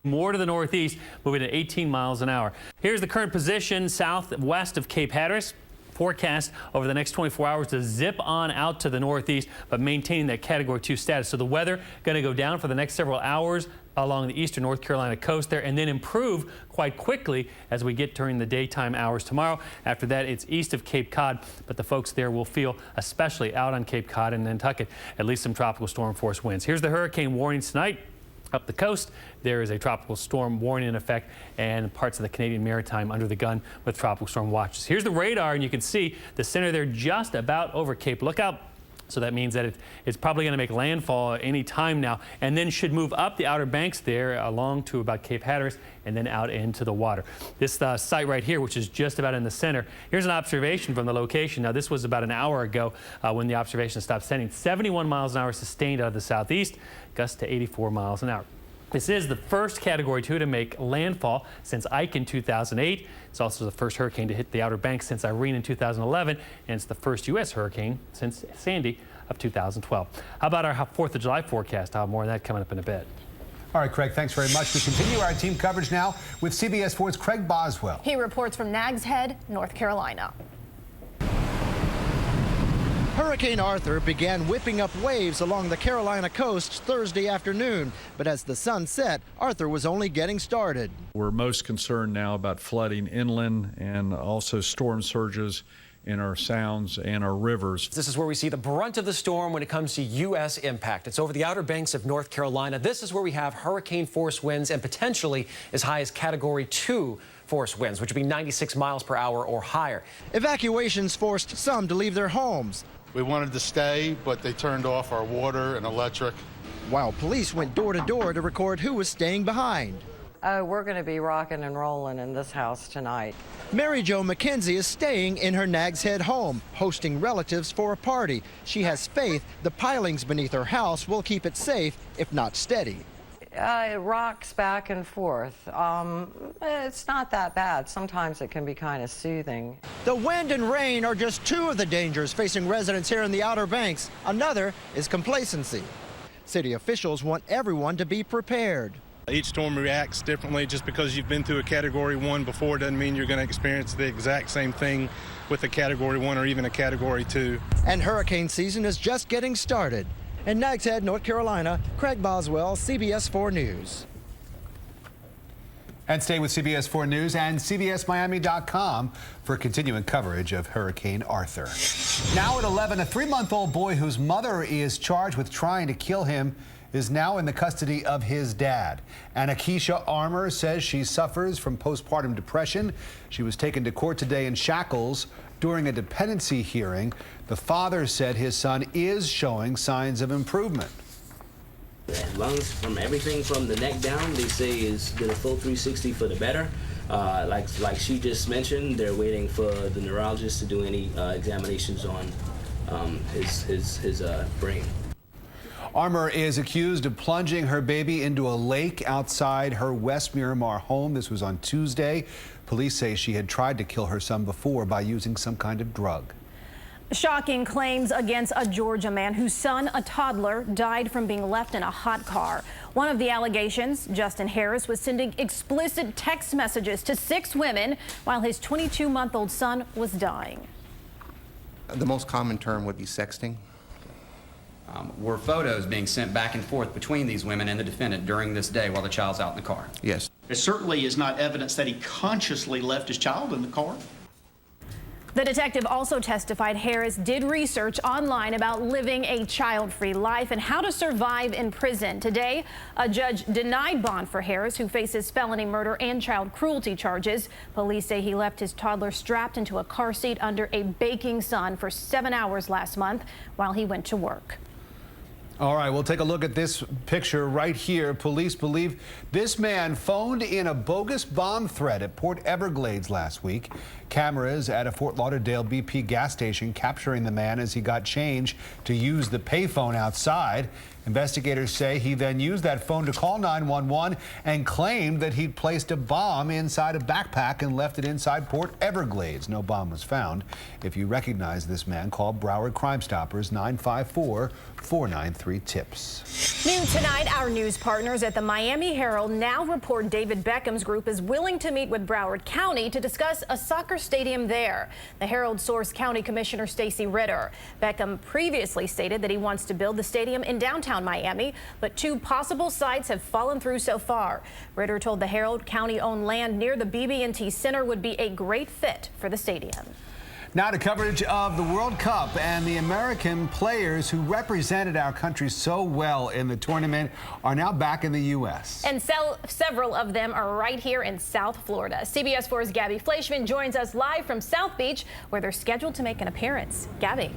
more to the northeast, moving at 18 miles an hour. Here's the current position southwest of Cape Hatteras. Forecast over the next 24 hours to zip on out to the northeast, but maintaining that Category 2 status. So the weather going to go down for the next several hours along the eastern North Carolina coast there, and then improve quite quickly as we get during the daytime hours tomorrow. After that, it's east of Cape Cod, but the folks there will feel, especially out on Cape Cod and Nantucket, at least some tropical storm force winds. Here's the hurricane warnings tonight. Up the coast, there is a tropical storm warning in effect, and parts of the Canadian Maritime under the gun with tropical storm watches. Here's the radar, and you can see the center there just about over Cape Lookout. So that means that it's probably going to make landfall any time now, and then should move up the Outer Banks there along to about Cape Hatteras and then out into the water. This site right here, which is just about in the center, here's an observation from the location. Now, this was about an hour ago when the observation stopped sending. 71 miles an hour sustained out of the southeast, gusts to 84 miles an hour. This is the first Category 2 to make landfall since Ike in 2008. It's also the first hurricane to hit the Outer Banks since Irene in 2011, and it's the first U.S. hurricane since Sandy of 2012. How about our 4th of July forecast? I'll have more of that coming up in a bit. All right, Craig, thanks very much. We continue our team coverage now with CBS 4's Craig Boswell. He reports from Nags Head, North Carolina. Hurricane Arthur began whipping up waves along the Carolina coast Thursday afternoon, but as the sun set, Arthur was only getting started. We're most concerned now about flooding inland and also storm surges in our sounds and our rivers. This is where we see the brunt of the storm when it comes to U.S. impact. It's over the Outer Banks of North Carolina. This is where we have hurricane force winds and potentially as high as Category 2 force winds, which would be 96 miles per hour or higher. Evacuations forced some to leave their homes. We wanted to stay, but they turned off our water and electric. While police went door to door to record who was staying behind. Oh, we're going to be rocking and rolling in this house tonight. Mary Jo McKenzie is staying in her Nags Head home, hosting relatives for a party. She has faith the pilings beneath her house will keep it safe, if not steady. It rocks back and forth. It's not that bad. Sometimes it can be kind of soothing. The wind and rain are just two of the dangers facing residents here in the Outer Banks. Another is complacency. City officials want everyone to be prepared. Each storm reacts differently. Just because you've been through a Category 1 before doesn't mean you're going to experience the exact same thing with a Category 1 or even a Category 2. And hurricane season is just getting started. In Nags Head, North Carolina, Craig Boswell, CBS 4 News. And stay with CBS 4 News and CBSMiami.com for continuing coverage of Hurricane Arthur. Now at 11, a 3-month-old boy whose mother is charged with trying to kill him is now in the custody of his dad. Anakisha Armour says she suffers from postpartum depression. She was taken to court today in shackles during a dependency hearing. The father said his son is showing signs of improvement. Lungs, from everything from the neck down, they say did a full 360 for the better. Like she just mentioned, they're waiting for the neurologist to do any examinations on his brain. Armour is accused of plunging her baby into a lake outside her West Miramar home. This was on Tuesday. Police say she had tried to kill her son before by using some kind of drug. Shocking claims against a Georgia man whose son, a toddler, died from being left in a hot car. One of the allegations, Justin Harris was sending explicit text messages to 6 women while his 22-month-old son was dying. The most common term would be sexting. Were photos being sent back and forth between these women and the defendant during this day while the child's out in the car? Yes. There certainly is not evidence that he consciously left his child in the car. The detective also testified Harris did research online about living a child-free life and how to survive in prison. Today, a judge denied bond for Harris, who faces felony murder and child cruelty charges. Police say he left his toddler strapped into a car seat under a baking sun for 7 hours last month while he went to work. All right, we'll take a look at this picture right here. Police believe this man phoned in a bogus bomb threat at Port Everglades last week. Cameras at a Fort Lauderdale BP gas station capturing the man as he got change to use the payphone outside. Investigators say he then used that phone to call 911 and claimed that he'd placed a bomb inside a backpack and left it inside Port Everglades. No bomb was found. If you recognize this man, call Broward Crime Stoppers 954-493-TIPS. New tonight, our news partners at the Miami Herald now report David Beckham's group is willing to meet with Broward County to discuss a soccer stadium there. The Herald sourced County Commissioner Stacy Ritter. Beckham previously stated that he wants to build the stadium in downtown Miami, but 2 possible sites have fallen through so far. Ritter told the Herald county-owned land near the BB&T Center would be a great fit for the stadium. Now to coverage of the World Cup and the American players who represented our country so well in the tournament are now back in the U.S. And several of them are right here in South Florida. CBS 4's Gabby Fleischman joins us live from South Beach, where they're scheduled to make an appearance. Gabby.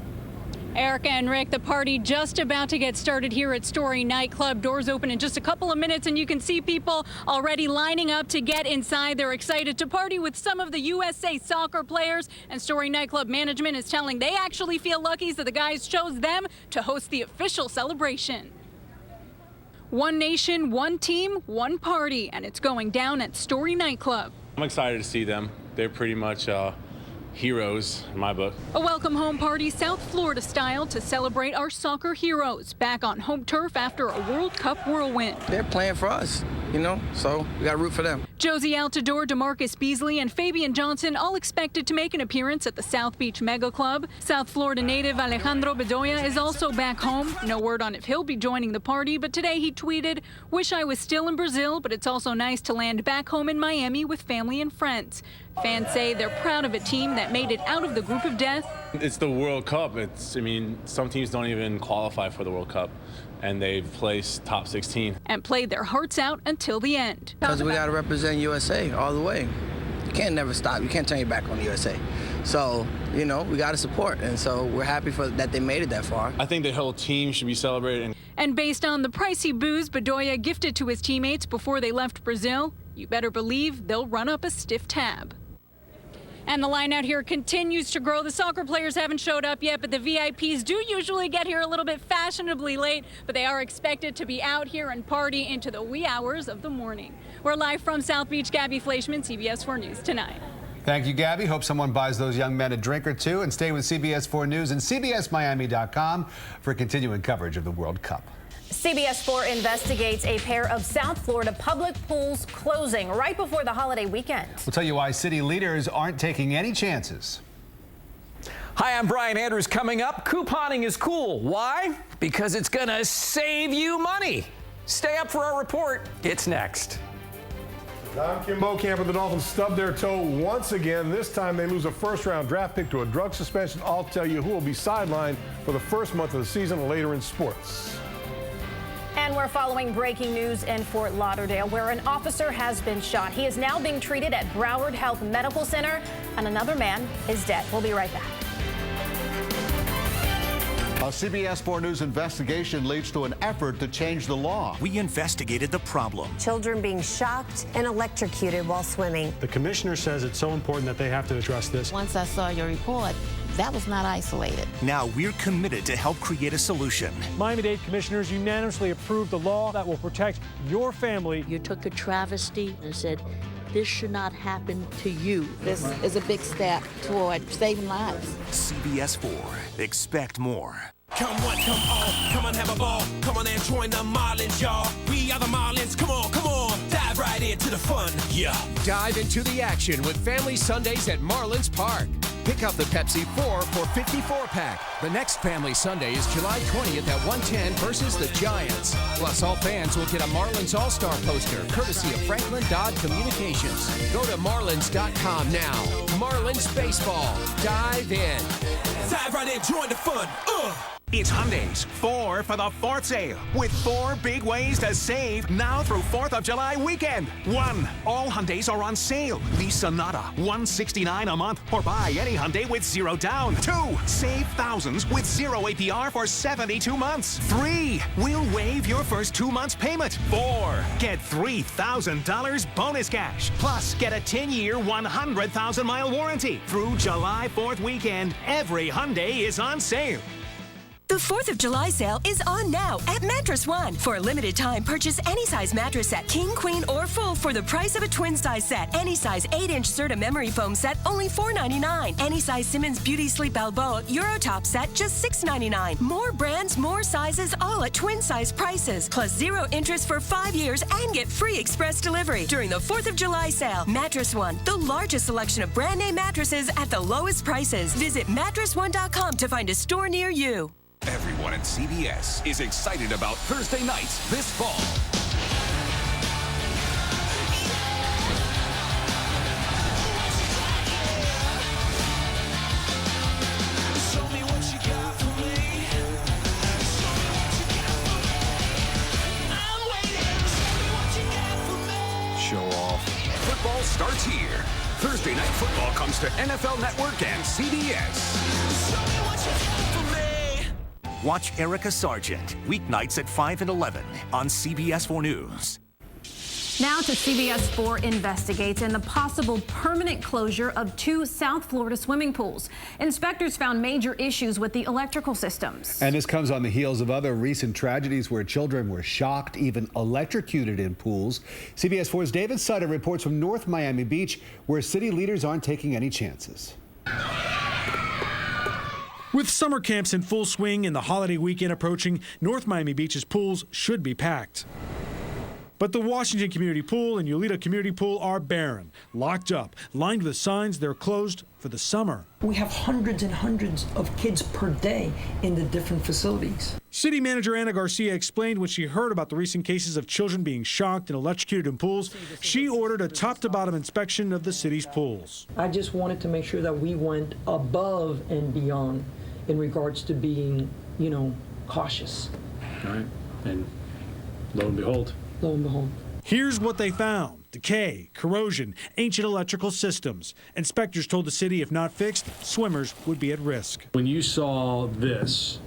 Erica and Rick, the party just about to get started here at Story Nightclub. Doors open in just a couple of minutes, and you can see people already lining up to get inside. They're excited to party with some of the USA soccer players, and Story Nightclub management is telling they actually feel lucky that the guys chose them to host the official celebration. One nation, one team, one party, and it's going down at Story Nightclub. I'm excited to see them. They're pretty much heroes in my book. A welcome home party, South Florida style, to celebrate our soccer heroes back on home turf after a World Cup whirlwind. They're playing for us, you know, so we got to root for them. Josie Altidore, DeMarcus Beasley, and Fabian Johnson all expected to make an appearance at the South Beach Mega Club. South Florida native Alejandro Bedoya is also back home. No word on if he'll be joining the party, but today he tweeted, "Wish I was still in Brazil, but it's also nice to land back home in Miami with family and friends." Fans say they're proud of a team that made it out of the group of death. It's the World Cup. I mean, some teams don't even qualify for the World Cup, and they've placed top 16. And played their hearts out until the end. Because we got to represent USA all the way. You can't never stop. You can't turn your back on the USA. So, you know, we got to support, and so we're happy that they made it that far. I think the whole team should be celebrated. And based on the pricey booze Bedoya gifted to his teammates before they left Brazil, you better believe they'll run up a stiff tab. And the line out here continues to grow. The soccer players haven't showed up yet, but the VIPs do usually get here a little bit fashionably late, but they are expected to be out here and party into the wee hours of the morning. We're live from South Beach. Gabby Fleischman, CBS 4 News Tonight. Thank you, Gabby. Hope someone buys those young men a drink or two, and stay with CBS 4 News and CBSMiami.com for continuing coverage of the World Cup. CBS 4 investigates a pair of South Florida public pools closing right before the holiday weekend. We'll tell you why city leaders aren't taking any chances. Hi, I'm Brian Andrews. Coming up, couponing is cool. Why? Because it's going to save you money. Stay up for our report. It's next. Tom Kimbo camp of the Dolphins stubbed their toe once again. This time they lose a first-round draft pick to a drug suspension. I'll tell you who will be sidelined for the first month of the season later in sports. And we're following breaking news in Fort Lauderdale, where an officer has been shot. He is now being treated at Broward Health Medical Center, and another man is dead. We'll be right back. A CBS 4 News investigation leads to an effort to change the law. We investigated the problem. Children being shocked and electrocuted while swimming. The commissioner says it's so important that they have to address this. Once I saw your report, that was not isolated. Now we're committed to help create a solution. Miami-Dade commissioners unanimously approved the law that will protect your family. You took a travesty and said, this should not happen to you. This is a big step toward saving lives. CBS 4. Expect more. Come one, come all, come on, have a ball. Come on and join the Marlins, y'all. We are the Marlins, come on, come on. Dive right into the fun, yeah. Dive into the action with Family Sundays at Marlins Park. Pick up the Pepsi 4 for 54-pack. The next Family Sunday is July 20th at 1:10 versus the Giants. Plus, all fans will get a Marlins All-Star poster, courtesy of Franklin Dodd Communications. Go to Marlins.com now. Marlins Baseball. Dive in. Dive right in, join the fun, It's Hyundai's 4 for the 4th sale with 4 big ways to save now through 4th of July weekend. 1. All Hyundais are on sale. Lease Sonata, $169 a month, or buy any Hyundai with 0 down. 2. Save thousands with 0 APR for 72 months. 3. We'll waive your first 2 months payment. 4. Get $3,000 bonus cash. Plus, get a 10-year, 100,000-mile warranty. Through July 4th weekend, every Hyundai is on sale. The 4th of July sale is on now at Mattress One. For a limited time, purchase any size mattress set, king, queen, or full, for the price of a twin size set. Any size 8-inch Serta memory foam set, only $4.99. Any size Simmons Beauty Sleep Balboa Eurotop set, just $6.99. More brands, more sizes, all at twin size prices. Plus 0 interest for 5 years and get free express delivery during the 4th of July sale. Mattress One, the largest selection of brand name mattresses at the lowest prices. Visit mattressone.com to find a store near you. Everyone at CBS is excited about Thursday nights this fall. Show off. Football starts here. Thursday night football comes to NFL Network and CBS. Watch Erica Sargent, weeknights at 5 and 11 on CBS 4 News. Now to CBS 4 investigates and the possible permanent closure of 2 South Florida swimming pools. Inspectors found major issues with the electrical systems. And this comes on the heels of other recent tragedies where children were shocked, even electrocuted in pools. CBS 4's David Sutter reports from North Miami Beach, where city leaders aren't taking any chances. With summer camps in full swing and the holiday weekend approaching, North Miami Beach's pools should be packed. But the Washington Community Pool and Yulita Community Pool are barren, locked up, lined with signs they're closed for the summer. We have hundreds and hundreds of kids per day in the different facilities. City Manager Anna Garcia explained when she heard about the recent cases of children being shocked and electrocuted in pools, she ordered a top-to-bottom inspection of the city's pools. I just wanted to make sure that we went above and beyond in regards to being, cautious. All right, and lo and behold. Lo and behold. Here's what they found: decay, corrosion, ancient electrical systems. Inspectors told the city if not fixed, swimmers would be at risk. When you saw this,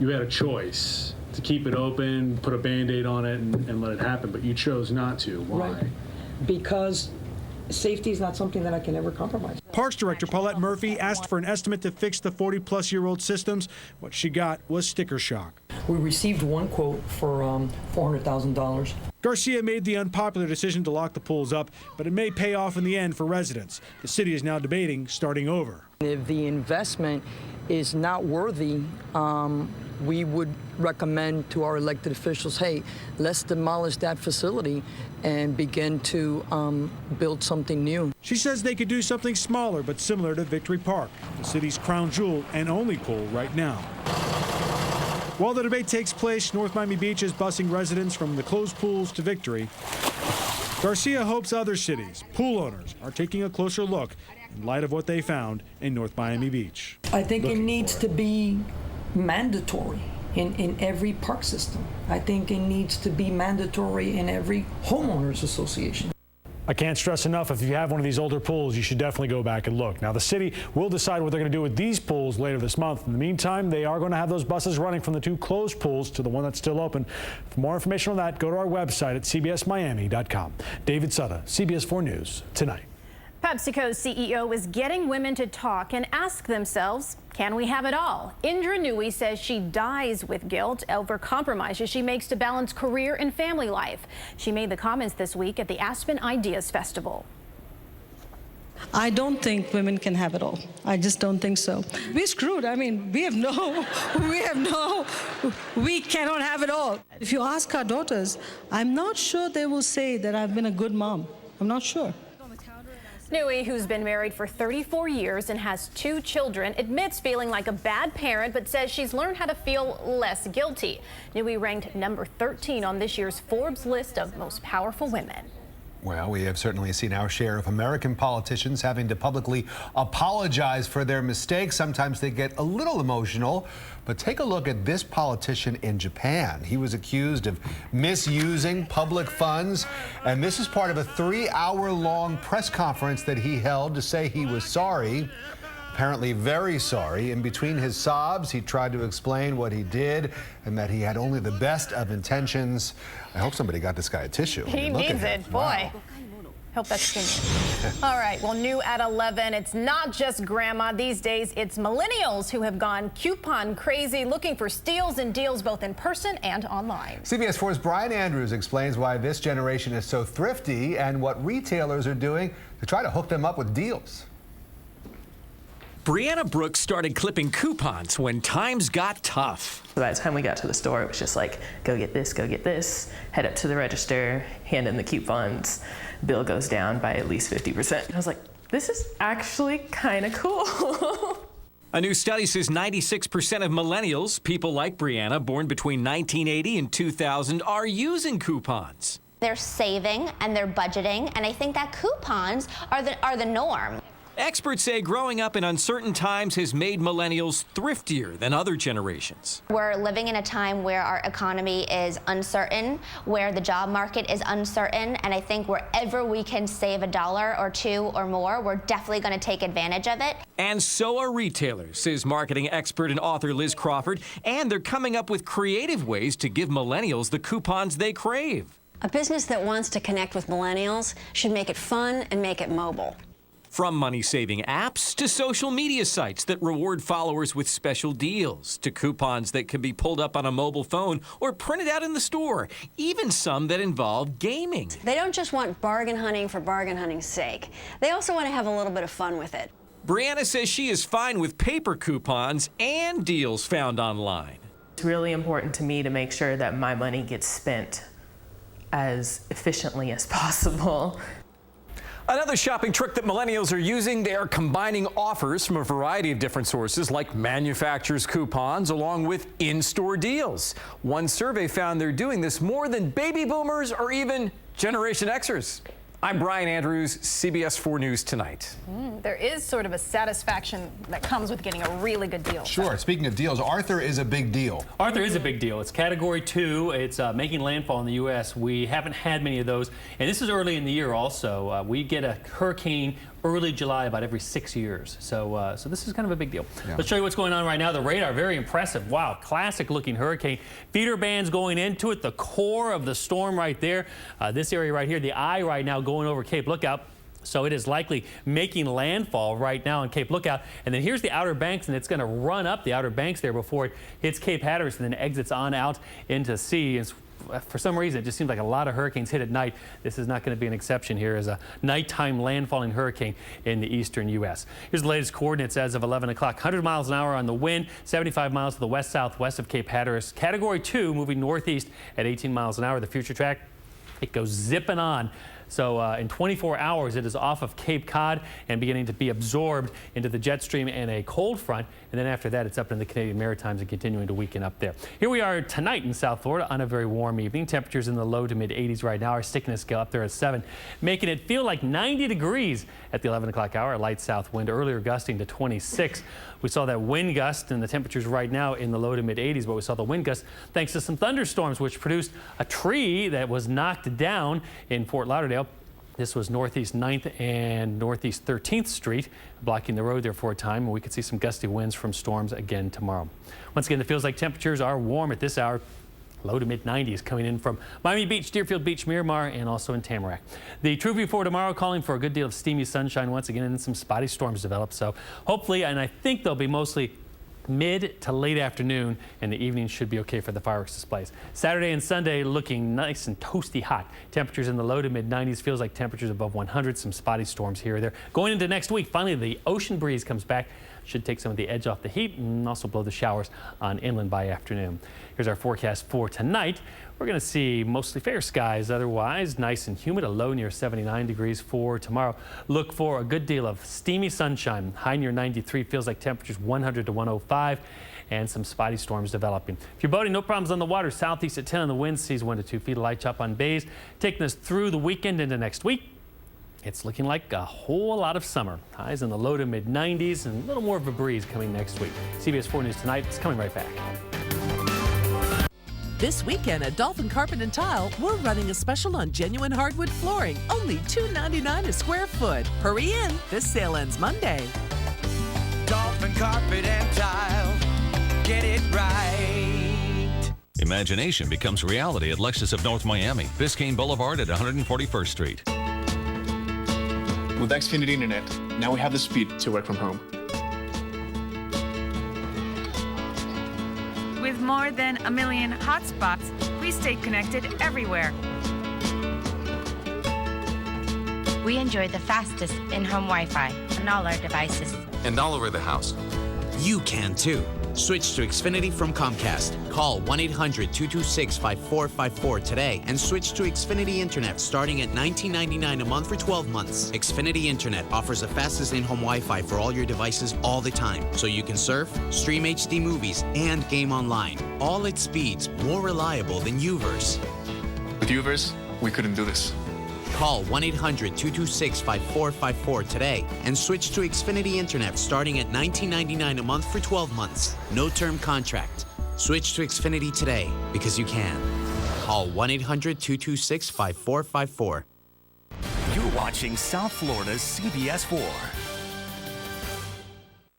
you had a choice to keep it open, put a Band-Aid on it, and let it happen, but you chose not to. Why? Right. Because safety is not something that I can ever compromise. Parks Director Paulette Murphy asked for an estimate to fix the 40-plus-year-old systems. What she got was sticker shock. We received one quote for $400,000. Garcia made the unpopular decision to lock the pools up, but it may pay off in the end for residents. The city is now debating starting over. If the investment is not worthy, we would recommend to our elected officials, hey, let's demolish that facility and begin to build something new. She says they could do something smaller but similar to Victory Park, the city's crown jewel and only pool right now. While the debate takes place, North Miami Beach is busing residents from the closed pools to Victory. Garcia hopes other cities, pool owners, are taking a closer look in light of what they found in North Miami Beach. I think it needs to be mandatory in every park system. I think it needs to be mandatory in every homeowners association. I can't stress enough, if you have one of these older pools, you should definitely go back and look. Now, the city will decide what they're going to do with these pools later this month. In the meantime, they are going to have those buses running from the 2 closed pools to the one that's still open. For more information on that, go to our website at cbsmiami.com. David Sutter, CBS 4 News, tonight. PepsiCo's CEO is getting women to talk and ask themselves, can we have it all? Indra Nui says she dies with guilt over compromises she makes to balance career and family life. She made the comments this week at the Aspen Ideas Festival. I don't think women can have it all. I just don't think so. We're screwed. I mean, we cannot have it all. If you ask our daughters, I'm not sure they will say that I've been a good mom. I'm not sure. Nui, who's been married for 34 years and has 2 children, admits feeling like a bad parent, but says she's learned how to feel less guilty. Nui ranked number 13 on this year's Forbes list of most powerful women. Well, we have certainly seen our share of American politicians having to publicly apologize for their mistakes. Sometimes they get a little emotional, but take a look at this politician in Japan. He was accused of misusing public funds, and this is part of a 3-hour-long press conference that he held to say he was sorry. Apparently very sorry. In between his sobs, he tried to explain what he did and that he had only the best of intentions. I hope somebody got this guy a tissue. He needs it, boy. Hope that's skinny. All right, well, new at 11, it's not just grandma these days, it's millennials who have gone coupon crazy, looking for steals and deals both in person and online. CBS 4's Brian Andrews explains why this generation is so thrifty and what retailers are doing to try to hook them up with deals. Brianna Brooks started clipping coupons when times got tough. By the time we got to the store, it was just like, go get this, head up to the register, hand in the coupons, bill goes down by at least 50%. I was like, this is actually kind of cool. A new study says 96% of millennials, people like Brianna, born between 1980 and 2000, are using coupons. They're saving and they're budgeting, and I think that coupons are the norm. Experts say growing up in uncertain times has made millennials thriftier than other generations. We're living in a time where our economy is uncertain, where the job market is uncertain, and I think wherever we can save $1 or $2 or more, we're definitely going to take advantage of it. And so are retailers, says marketing expert and author Liz Crawford, and they're coming up with creative ways to give millennials the coupons they crave. A business that wants to connect with millennials should make it fun and make it mobile. From money-saving apps to social media sites that reward followers with special deals, to coupons that can be pulled up on a mobile phone or printed out in the store, even some that involve gaming. They don't just want bargain hunting for bargain hunting's sake. They also want to have a little bit of fun with it. Brianna says she is fine with paper coupons and deals found online. It's really important to me to make sure that my money gets spent as efficiently as possible. Another shopping trick that millennials are using, they are combining offers from a variety of different sources like manufacturers' coupons along with in-store deals. One survey found they're doing this more than baby boomers or even Generation Xers. I'm Brian Andrews, CBS 4 News Tonight. There is sort of a satisfaction that comes with getting a really good deal. Sure. Speaking of deals, Arthur is a big deal. Arthur is a big deal. It's Category 2. It's making landfall in the U.S. We haven't had many of those. And this is early in the year also. We get a hurricane early July about every 6 years. So this is kind of a big deal. Yeah. Let's show you what's going on right now. The radar, very impressive. Wow, classic looking hurricane. Feeder bands going into it, the core of the storm right there. This area right here, the eye right now going over Cape Lookout. So it is likely making landfall right now on Cape Lookout. And then here's the Outer Banks, and it's going to run up the Outer Banks there before it hits Cape Hatteras and then exits on out into sea. And for some reason, it just seems like a lot of hurricanes hit at night. This is not going to be an exception here as a nighttime landfalling hurricane in the eastern U.S. Here's the latest coordinates as of 11 o'clock. 100 miles an hour on the wind, 75 miles to the west-southwest of Cape Hatteras. Category 2 moving northeast at 18 miles an hour. The future track, it goes zipping on. So in 24 hours, it is off of Cape Cod and beginning to be absorbed into the jet stream and a cold front. And then after that, it's up in the Canadian Maritimes and continuing to weaken up there. Here we are tonight in South Florida on a very warm evening. Temperatures in the low to mid 80s right now. Our stickiness scale up there at 7, making it feel like 90 degrees at the 11 o'clock hour. A light south wind, earlier gusting to 26. We saw that wind gust and the temperatures right now in the low to mid 80s, but we saw the wind gust thanks to some thunderstorms, which produced a tree that was knocked down in Fort Lauderdale. This was Northeast 9th and Northeast 13th Street, blocking the road there for a time, and we could see some gusty winds from storms again tomorrow. Once again, it feels like temperatures are warm at this hour. Low to mid 90s coming in from Miami Beach, Deerfield Beach, Miramar, and also in Tamarack. The True View for tomorrow calling for a good deal of steamy sunshine once again, and some spotty storms develop. So hopefully, and I think they'll be mostly mid to late afternoon, and the evening should be okay for the fireworks displays. Saturday and Sunday looking nice and toasty hot. Temperatures in the low to mid 90s, feels like temperatures above 100, some spotty storms here or there. Going into next week, finally the ocean breeze comes back. Should take some of the edge off the heat and also blow the showers on inland by afternoon. Here's our forecast for tonight. We're going to see mostly fair skies, otherwise nice and humid, a low near 79 degrees for tomorrow. Look for a good deal of steamy sunshine, high near 93, feels like temperatures 100 to 105. and some spotty storms developing. If you're boating, no problems on the water. Southeast at 10 on the wind, seas 1 to 2 feet, a light chop on bays. Taking us through the weekend into next week. It's looking like a whole lot of summer. Highs in the low to mid 90s and a little more of a breeze coming next week. CBS 4 News Tonight is coming right back. This weekend at Dolphin Carpet and Tile, we're running a special on genuine hardwood flooring, only $2.99 a square foot. Hurry in, this sale ends Monday. Dolphin Carpet and Tile, get it right. Imagination becomes reality at Lexus of North Miami, Biscayne Boulevard at 141st Street. With Xfinity Internet, now we have the speed to work from home. With more than 1 million hotspots, we stay connected everywhere. We enjoy the fastest in-home Wi-Fi on all our devices. And all over the house. You can too. Switch to Xfinity from Comcast. Call 1-800-226-5454 today and switch to Xfinity Internet starting at $19.99 a month for 12 months. Xfinity Internet offers the fastest in-home Wi-Fi for all your devices all the time, so you can surf, stream HD movies, and game online. All at speeds more reliable than UVerse. With UVerse, we couldn't do this. Call 1-800-226-5454 today and switch to Xfinity Internet starting at $19.99 a month for 12 months. No term contract. Switch to Xfinity today because you can. Call 1-800-226-5454. You're watching South Florida's CBS 4.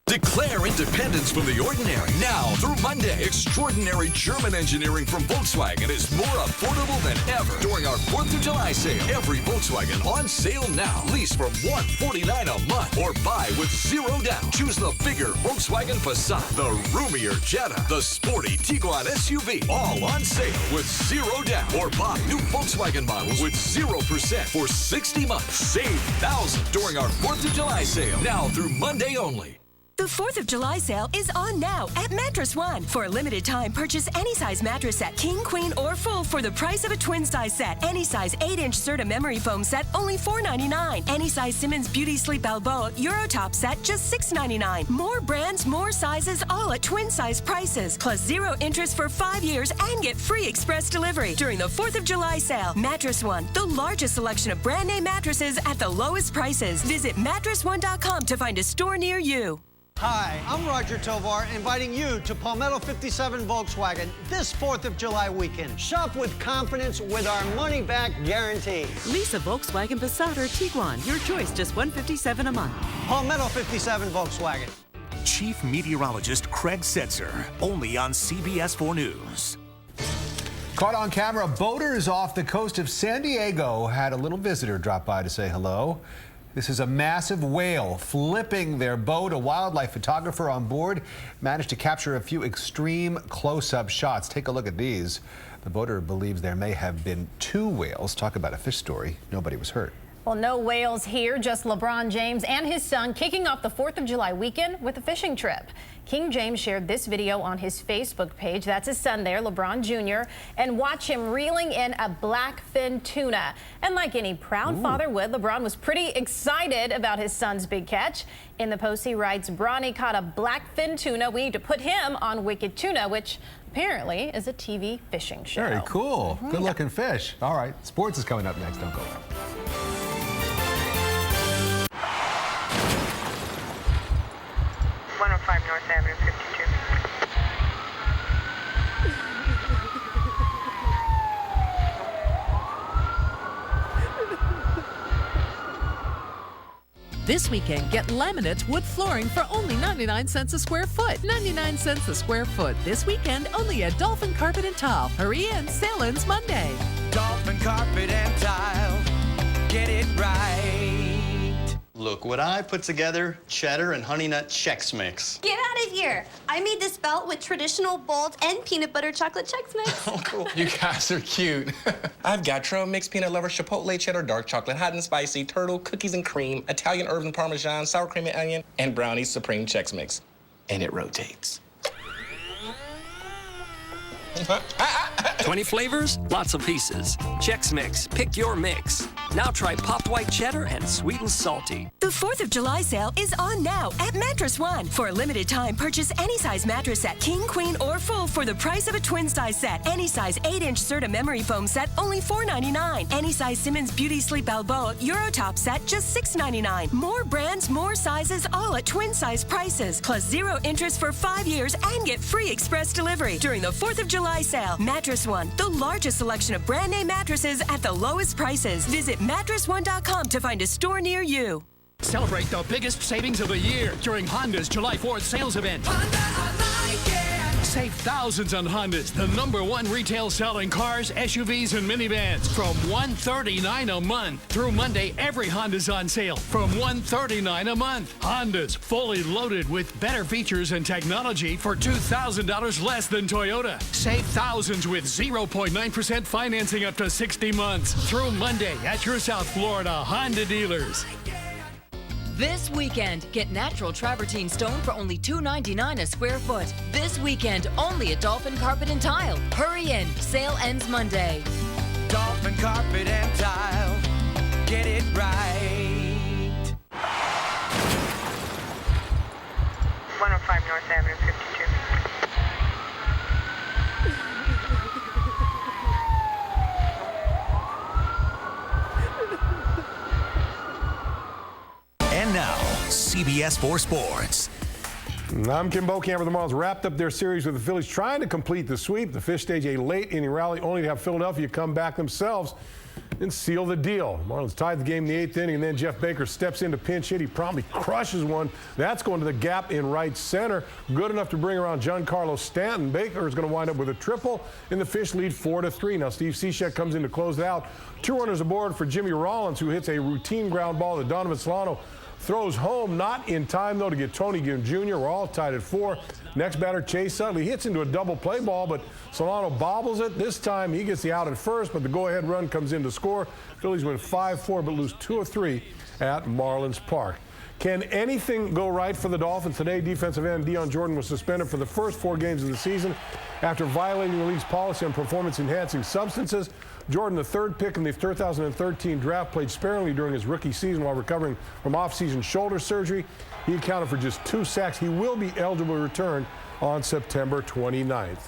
Declare independence from the ordinary. Now through Monday, extraordinary German engineering from Volkswagen is more affordable than ever. During our 4th of July sale, every Volkswagen on sale now. Lease from $149 a month or buy with 0 down. Choose the bigger Volkswagen Passat, the roomier Jetta, the sporty Tiguan SUV, all on sale with 0 down. Or buy new Volkswagen models with 0% for 60 months. Save thousands during our 4th of July sale. Now through Monday only. The 4th of July sale is on now at Mattress One. For a limited time, purchase any size mattress set, king, queen, or full for the price of a twin size set. Any size 8-inch Serta memory foam set, only $4.99. Any size Simmons Beauty Sleep Balboa Eurotop set, just $6.99. More brands, more sizes, all at twin size prices. Plus 0 interest for 5 years and get free express delivery during the 4th of July sale. Mattress One, the largest selection of brand name mattresses at the lowest prices. Visit mattress1.com to find a store near you. Hi, I'm Roger Tovar, inviting you to Palmetto 57 Volkswagen this 4th of July weekend. Shop with confidence with our money-back guarantee. Lease a Volkswagen Passat or Tiguan. Your choice, just $157 a month. Palmetto 57 Volkswagen. Chief Meteorologist Craig Setzer, only on CBS 4 News. Caught on camera, boaters off the coast of San Diego had a little visitor drop by to say hello. This is a massive whale flipping their boat. A wildlife photographer on board managed to capture a few extreme close-up shots. Take a look at these. The boater believes there may have been 2 whales. Talk about a fish story. Nobody was hurt. Well, no whales here, just LeBron James and his son kicking off the 4th of July weekend with a fishing trip. King James shared this video on his Facebook page. That's his son there, LeBron Jr., and watch him reeling in a blackfin tuna. And like any proud father would, LeBron was pretty excited about his son's big catch. In the post, he writes, "Bronny caught a blackfin tuna. We need to put him on Wicked Tuna," which apparently is a TV fishing show. Very cool. Good looking fish. All right, sports is coming up next. Don't go away. 105 North Avenue, 52. This weekend, get laminate wood flooring for only 99 cents a square foot. 99 cents a square foot. This weekend, only at Dolphin Carpet and Tile. Hurry in, sale ends Monday. Dolphin Carpet and Tile, get it right. Look what I put together, cheddar and honey nut Chex Mix. Get out of here. I made this belt with traditional bold and peanut butter chocolate Chex Mix. Oh, cool. You guys are cute. I've got trail mix, peanut lover, chipotle cheddar, dark chocolate, hot and spicy, turtle, cookies and cream, Italian herb and parmesan, sour cream and onion, and brownie supreme Chex Mix. And it rotates. 20 flavors, lots of pieces. Chex Mix, pick your mix. Now try popped white cheddar and sweet and salty. The 4th of July sale is on now at Mattress One. For a limited time, purchase any size mattress set, king, queen, or full for the price of a twin size set. Any size 8-inch Serta memory foam set, only $4.99. Any size Simmons Beauty Sleep Balboa Eurotop set, just $6.99. More brands, more sizes, all at twin size prices. Plus 0 interest for 5 years and get free express delivery during the 4th of July sale. Mattress One, the largest selection of brand name mattresses at the lowest prices. Visit mattress1.com to find a store near you. Celebrate the biggest savings of the year during Honda's July 4th sales event. Save thousands on Hondas, the #1 retail selling cars, SUVs, and minivans from $139 a month. Through Monday, every Honda's on sale from $139 a month. Honda's fully loaded with better features and technology for $2,000 less than Toyota. Save thousands with 0.9% financing up to 60 months. Through Monday at your South Florida Honda dealers. This weekend, get natural travertine stone for only $2.99 a square foot. This weekend, only at Dolphin Carpet and Tile. Hurry in, sale ends Monday. Dolphin Carpet and Tile, get it right. 105 North Avenue, 52. And now, CBS 4 Sports. I'm Kim Bokamper. The Marlins wrapped up their series with the Phillies trying to complete the sweep. The Fish stage a late-inning rally only to have Philadelphia come back themselves and seal the deal. Marlins tied the game in the 8th inning, and then Jeff Baker steps in to pinch hit. He promptly crushes one. That's going to the gap in right center. Good enough to bring around Giancarlo Stanton. Baker is going to wind up with a triple, and the Fish lead 4-3. Now Steve Cishek comes in to close it out. 2 runners aboard for Jimmy Rollins, who hits a routine ground ball to Donovan Solano. Throws home, not in time, though, to get Tony Gwynn Jr. We're all tied at 4. Next batter, Chase Utley, hits into a double play ball, but Solano bobbles it. This time, he gets the out at first, but the go-ahead run comes in to score. Phillies win 5-4, but lose 2 of 3 at Marlins Park. Can anything go right for the Dolphins today? Defensive end Deion Jordan was suspended for the first 4 games of the season after violating the league's policy on performance-enhancing substances. Jordan, the 3rd pick in the 2013 draft, played sparingly during his rookie season while recovering from off-season shoulder surgery. He accounted for just 2 sacks. He will be eligible to return on September 29th.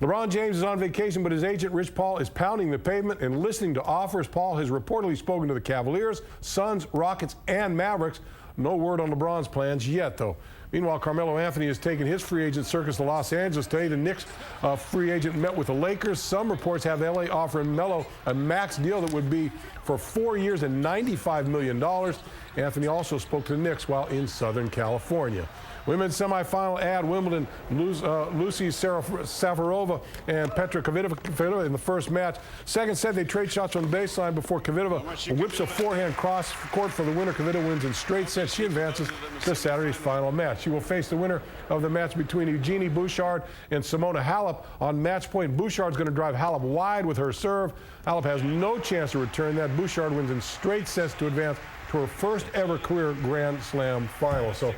LeBron James is on vacation, but his agent, Rich Paul, is pounding the pavement and listening to offers. Paul has reportedly spoken to the Cavaliers, Suns, Rockets, and Mavericks. No word on LeBron's plans yet, though. Meanwhile, Carmelo Anthony has taken his free agent circus to Los Angeles today. The Knicks free agent met with the Lakers. Some reports have L.A. offering Melo a max deal that would be for 4 years and $95 million. Anthony also spoke to the Knicks while in Southern California. Women's semifinal at Wimbledon, Lucy Safarova and Petra Kvitova in the first match. Second set, they trade shots on the baseline before Kvitova whips a forehand cross court for the winner. Kvitova wins in straight sets. She advances to Saturday's final match. She will face the winner of the match between Eugenie Bouchard and Simona Halep on match point. Bouchard's going to drive Halep wide with her serve. Halep has no chance to return that. Bouchard wins in straight sets to advance to her first ever career Grand Slam final. So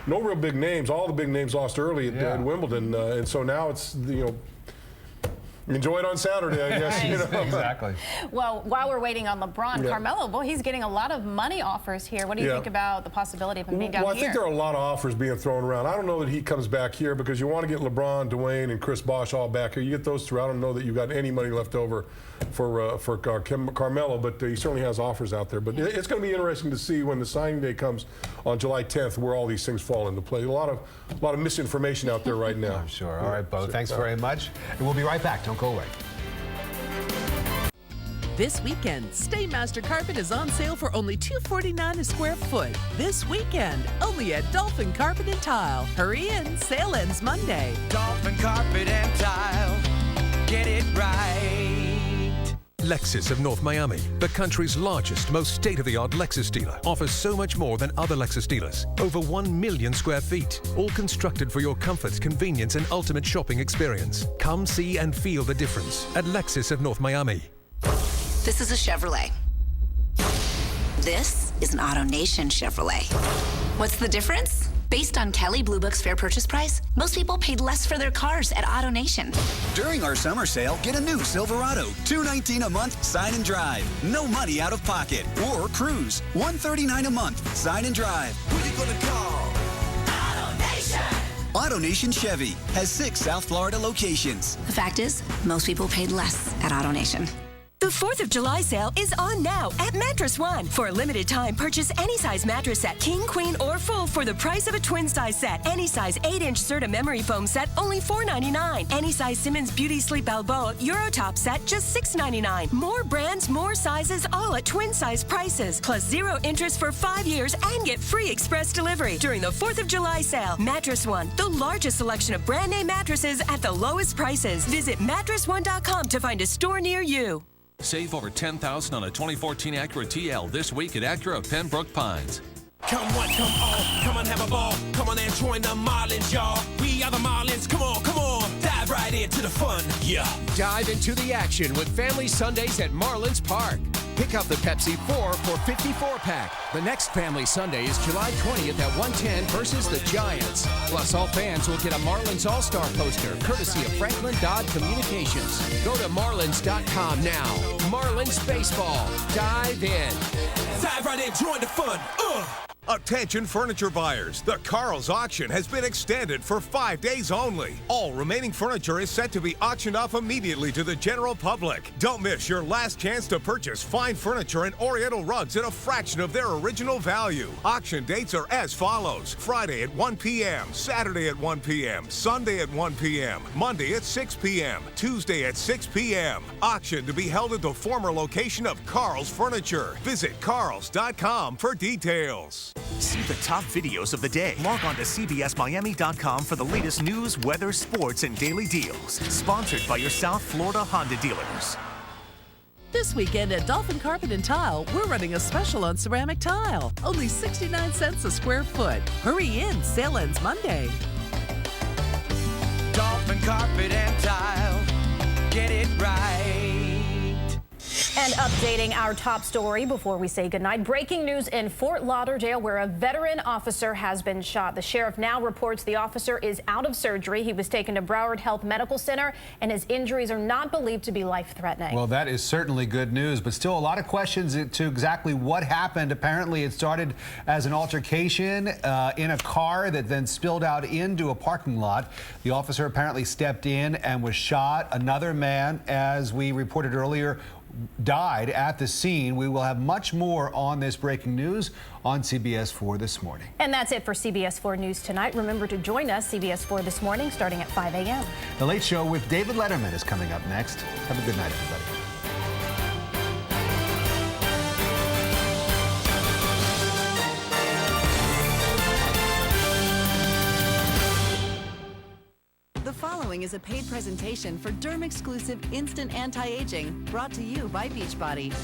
no real big names. All the big names lost early at Wimbledon, and so now it's, enjoy it on Saturday, I guess. Exactly. Well, while we're waiting on LeBron, Carmelo, boy, he's getting a lot of money offers here. What do you think about the possibility of him being down here? Well, I think there are a lot of offers being thrown around. I don't know that he comes back here because you want to get LeBron, Dwayne, and Chris Bosh all back here. You get those 3. I don't know that you got any money left over for Carmelo, but he certainly has offers out there. But it's going to be interesting to see when the signing day comes on July 10th where all these things fall into play. A lot of misinformation out there right now. I'm sure. All right, Bo, thanks very much. And we'll be right back. Don't go away. This weekend, Staymaster Carpet is on sale for only $249 a square foot. This weekend, only at Dolphin Carpet and Tile. Hurry in, sale ends Monday. Dolphin Carpet and Tile, get it right. Lexus of North Miami, the country's largest, most state-of-the-art Lexus dealer, offers so much more than other Lexus dealers. Over 1 million square feet, all constructed for your comfort, convenience, and ultimate shopping experience. Come see and feel the difference at Lexus of North Miami. This is a Chevrolet. This is an AutoNation Chevrolet. What's the difference? Based on Kelley Blue Book's fair purchase price, most people paid less for their cars at AutoNation. During our summer sale, get a new Silverado, $219 a month, sign and drive. No money out of pocket. Or Cruise, $139 a month, sign and drive. Who you gonna call? AutoNation! AutoNation Chevy has 6 South Florida locations. The fact is, most people paid less at AutoNation. The 4th of July sale is on now at Mattress One. For a limited time, purchase any size mattress set, king, queen, or full for the price of a twin size set. Any size 8-inch Serta memory foam set, only $4.99. Any size Simmons Beauty Sleep Balboa Eurotop set, just $6.99. More brands, more sizes, all at twin size prices. Plus 0 interest for 5 years and get free express delivery during the 4th of July sale. Mattress One, the largest selection of brand name mattresses at the lowest prices. Visit mattressone.com to find a store near you. Save over $10,000 on a 2014 Acura TL this week at Acura of Pembroke Pines. Come one, come all, come on, have a ball. Come on and join the Marlins, y'all. We are the Marlins, come on, dive right into the fun, yeah. Dive into the action with Family Sundays at Marlins Park. Pick up the Pepsi 4 for 54-pack. The next Family Sunday is July 20th at 1:10 versus the Giants. Plus, all fans will get a Marlins All-Star poster, courtesy of Franklin Dodd Communications. Go to marlins.com now. Marlins Baseball. Dive in. Dive right in, join the fun, Attention furniture buyers, the Carl's auction has been extended for 5 days only. All remaining furniture is set to be auctioned off immediately to the general public. Don't miss your last chance to purchase fine furniture and oriental rugs at a fraction of their original value. Auction dates are as follows: Friday at 1 p.m., Saturday at 1 p.m., Sunday at 1 p.m., Monday at 6 p.m., Tuesday at 6 p.m. Auction to be held at the former location of Carl's Furniture. Visit carls.com for details. See the top videos of the day. Log on to CBSMiami.com for the latest news, weather, sports, and daily deals. Sponsored by your South Florida Honda dealers. This weekend at Dolphin Carpet and Tile, we're running a special on ceramic tile. Only 69 cents a square foot. Hurry in, sale ends Monday. Dolphin Carpet and Tile, get it right. And updating our top story before we say goodnight. Breaking news in Fort Lauderdale, where a veteran officer has been shot. The sheriff now reports the officer is out of surgery. He was taken to Broward Health Medical Center, and his injuries are not believed to be life-threatening. Well, that is certainly good news, but still a lot of questions to exactly what happened. Apparently, it started as an altercation in a car that then spilled out into a parking lot. The officer apparently stepped in and was shot. Another man, as we reported earlier, died at the scene. We will have much more on this breaking news on CBS 4 this morning. And that's it for CBS 4 News tonight. Remember to join us, CBS 4 this morning, starting at 5 a.m. The Late Show with David Letterman is coming up next. Have a good night, everybody. The following is a paid presentation for Derm Exclusive Instant Anti-Aging, brought to you by Beachbody.